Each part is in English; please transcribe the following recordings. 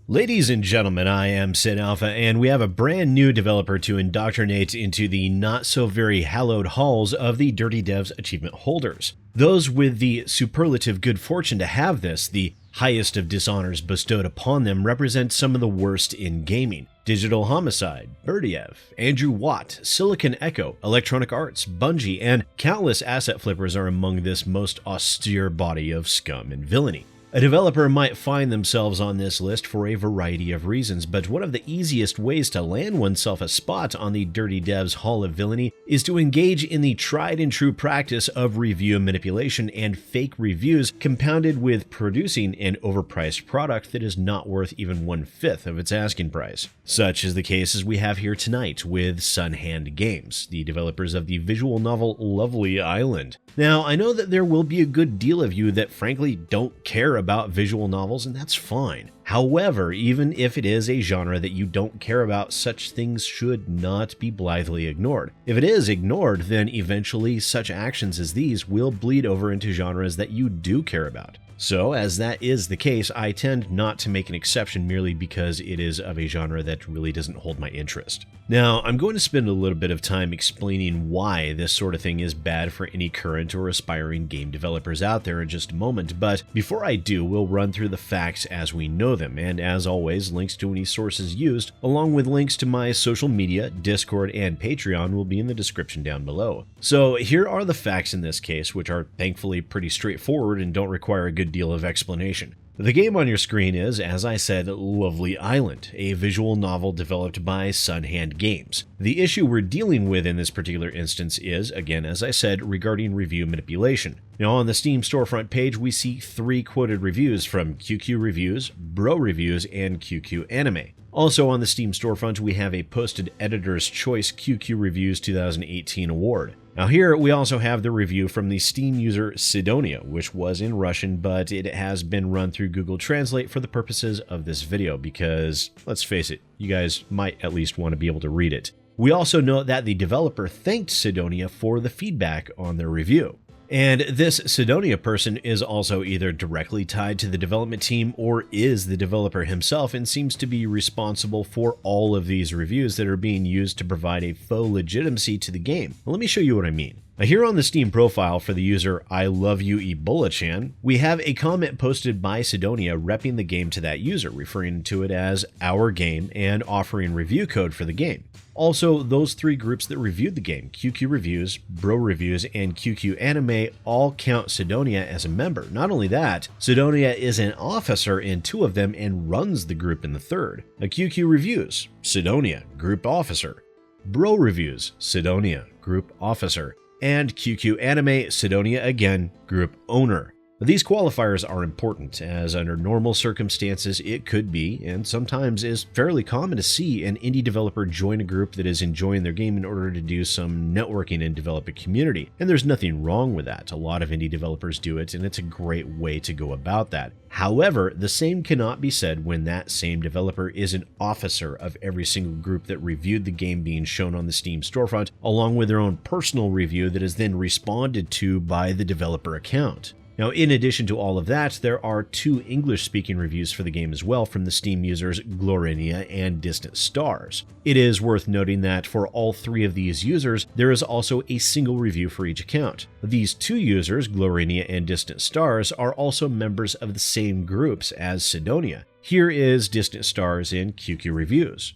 Ladies and gentlemen, I am SidAlpha, and we have a brand new developer to indoctrinate into the not-so-very hallowed halls of the Dirty Devs achievement holders. Those with the superlative good fortune to have this, the highest of dishonors bestowed upon them, represent some of the worst in gaming. Digital Homicide, Berdiev, Andrew Watt, Silicon Echo, Electronic Arts, Bungie, and countless asset flippers are among this most austere body of scum and villainy. A developer might find themselves on this list for a variety of reasons, but one of the easiest ways to land oneself a spot on the Dirty Devs Hall of Villainy is to engage in the tried and true practice of review manipulation and fake reviews compounded with producing an overpriced product that is not worth even 1/5 of its asking price. Such is the case as we have here tonight with Sunhand Games, the developers of the visual novel Lovely Island. Now, I know that there will be a good deal of you that frankly don't care about visual novels, and that's fine. However, even if it is a genre that you don't care about, such things should not be blithely ignored. If it is ignored, then eventually such actions as these will bleed over into genres that you do care about. So, as that is the case, I tend not to make an exception merely because it is of a genre that really doesn't hold my interest. Now, I'm going to spend a little bit of time explaining why this sort of thing is bad for any current or aspiring game developers out there in just a moment, but before I do, we'll run through the facts as we know them, and as always, links to any sources used, along with links to my social media, Discord, and Patreon will be in the description down below. So here are the facts in this case, which are thankfully pretty straightforward and don't require a good deal of explanation. The game on your screen is, as I said, Lovely Island, a visual novel developed by Sunhand Games. The issue we're dealing with in this particular instance is, again as I said, regarding review manipulation. Now on the Steam storefront page we see 3 quoted reviews from QQ Reviews, Bro Reviews, and QQ Anime. Also on the Steam storefront we have a posted Editor's Choice QQ Reviews 2018 award. Now here we also have the review from the Steam user Sidonia, which was in Russian, but it has been run through Google Translate for the purposes of this video because, let's face it, you guys might at least want to be able to read it. We also note that the developer thanked Sidonia for the feedback on their review. And this Sidonia person is also either directly tied to the development team or is the developer himself and seems to be responsible for all of these reviews that are being used to provide a faux legitimacy to the game. Now, let me show you what I mean. Now, here on the Steam profile for the user I Love You Ebola-chan, we have a comment posted by Sidonia repping the game to that user, referring to it as our game and offering review code for the game. Also, those 3 groups that reviewed the game, QQ Reviews, Bro Reviews, and QQ Anime, all count Sidonia as a member. Not only that, Sidonia is an officer in 2 of them and runs the group in the 3rd. A QQ Reviews, Sidonia, Group Officer. Bro Reviews, Sidonia, Group Officer. And QQ Anime, Sidonia again, Group Owner. These qualifiers are important, as under normal circumstances it could be, and sometimes is fairly common to see, an indie developer join a group that is enjoying their game in order to do some networking and develop a community. And there's nothing wrong with that. A lot of indie developers do it, and it's a great way to go about that. However, the same cannot be said when that same developer is an officer of every single group that reviewed the game being shown on the Steam storefront, along with their own personal review that is then responded to by the developer account. Now, in addition to all of that, there are 2 English-speaking reviews for the game as well from the Steam users Glorinia and Distant Stars. It is worth noting that for all 3 of these users, there is also a single review for each account. These 2 users, Glorinia and Distant Stars, are also members of the same groups as Sidonia. Here is Distant Stars in QQ Reviews.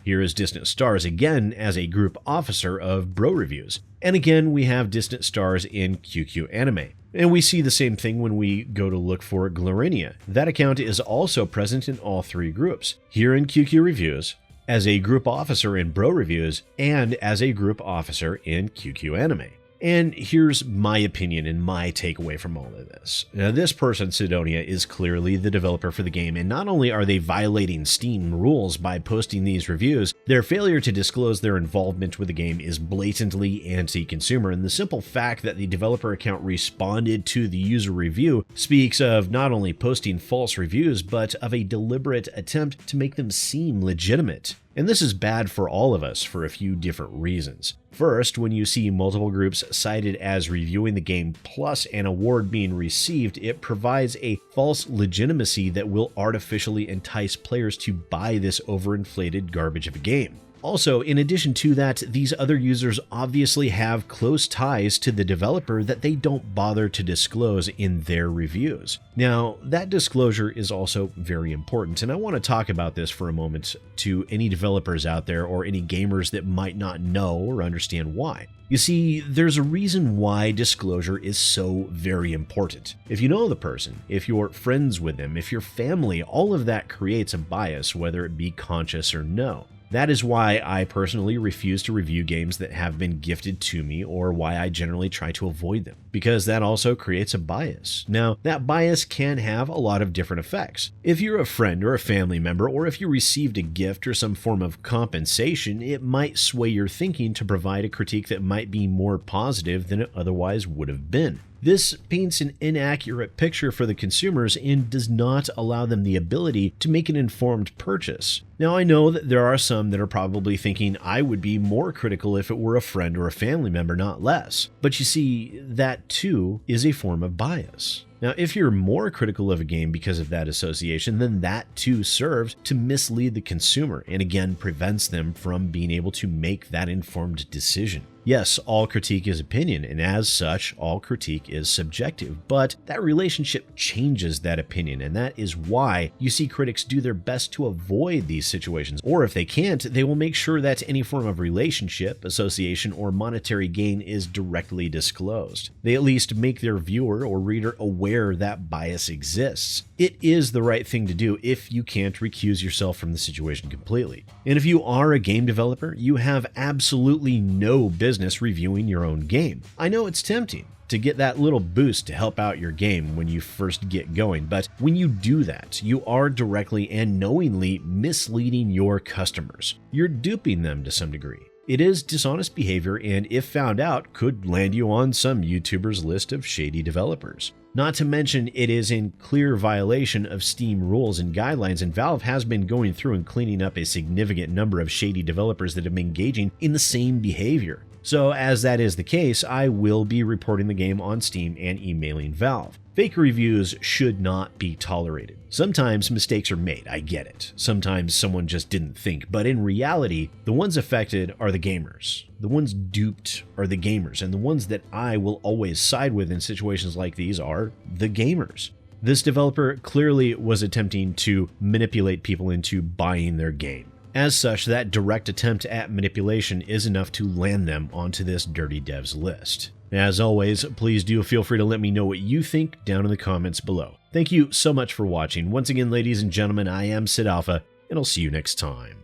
Here is Distant Stars again as a group officer of Bro Reviews. And again, we have Distant Stars in QQ Anime. And we see the same thing when we go to look for Glorinia. That account is also present in all 3 groups. Here in QQ Reviews, as a group officer in Bro Reviews, and as a group officer in QQ Anime. And here's my opinion and my takeaway from all of this. Now, this person, Sidonia, is clearly the developer for the game, and not only are they violating Steam rules by posting these reviews, their failure to disclose their involvement with the game is blatantly anti-consumer, and the simple fact that the developer account responded to the user review speaks of not only posting false reviews, but of a deliberate attempt to make them seem legitimate. And this is bad for all of us for a few different reasons. First, when you see multiple groups cited as reviewing the game plus an award being received, it provides a false legitimacy that will artificially entice players to buy this overinflated garbage of a game. Also, in addition to that, these other users obviously have close ties to the developer that they don't bother to disclose in their reviews. Now, that disclosure is also very important, and I want to talk about this for a moment to any developers out there or any gamers that might not know or understand why. You see, there's a reason why disclosure is so very important. If you know the person, if you're friends with them, if you're family, all of that creates a bias, whether it be conscious or no. That is why I personally refuse to review games that have been gifted to me, or why I generally try to avoid them, because that also creates a bias. Now, that bias can have a lot of different effects. If you're a friend or a family member, or if you received a gift or some form of compensation, it might sway your thinking to provide a critique that might be more positive than it otherwise would have been. This paints an inaccurate picture for the consumers and does not allow them the ability to make an informed purchase. Now, I know that there are some that are probably thinking I would be more critical if it were a friend or a family member, not less. But you see, that too is a form of bias. Now, if you're more critical of a game because of that association, then that too serves to mislead the consumer and again prevents them from being able to make that informed decision. Yes, all critique is opinion, and as such, all critique is subjective, but that relationship changes that opinion, and that is why you see critics do their best to avoid these situations, or if they can't, they will make sure that any form of relationship, association, or monetary gain is directly disclosed. They at least make their viewer or reader aware that bias exists. It is the right thing to do if you can't recuse yourself from the situation completely. And if you are a game developer, you have absolutely no business reviewing your own game. I know it's tempting to get that little boost to help out your game when you first get going, but when you do that, you are directly and knowingly misleading your customers. You're duping them to some degree. It is dishonest behavior, and if found out, could land you on some YouTuber's list of shady developers. Not to mention, it is in clear violation of Steam rules and guidelines, and Valve has been going through and cleaning up a significant number of shady developers that have been engaging in the same behavior. So as that is the case, I will be reporting the game on Steam and emailing Valve. Fake reviews should not be tolerated. Sometimes mistakes are made, I get it. Sometimes someone just didn't think, but in reality, the ones affected are the gamers. The ones duped are the gamers, and the ones that I will always side with in situations like these are the gamers. This developer clearly was attempting to manipulate people into buying their game. As such, that direct attempt at manipulation is enough to land them onto this Dirty Devs list. As always, please do feel free to let me know what you think down in the comments below. Thank you so much for watching. Once again, ladies and gentlemen, I am SidAlpha, and I'll see you next time.